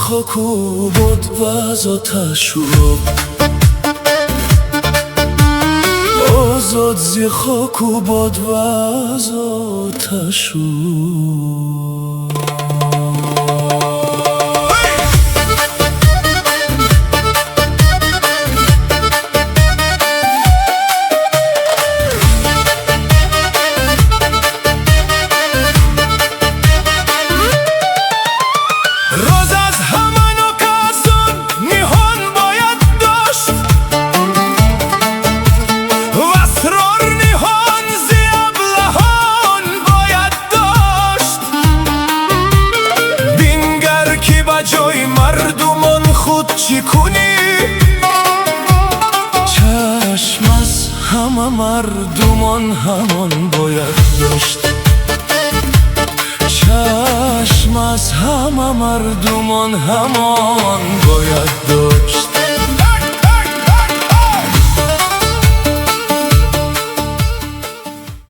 خاکو بود و از آتشو آزاد زی خاکو بود و از آتشو جای مردمان خود چی کنی؟ چشم از همه مردمان همان باید داشت چشم از همه مردمان همان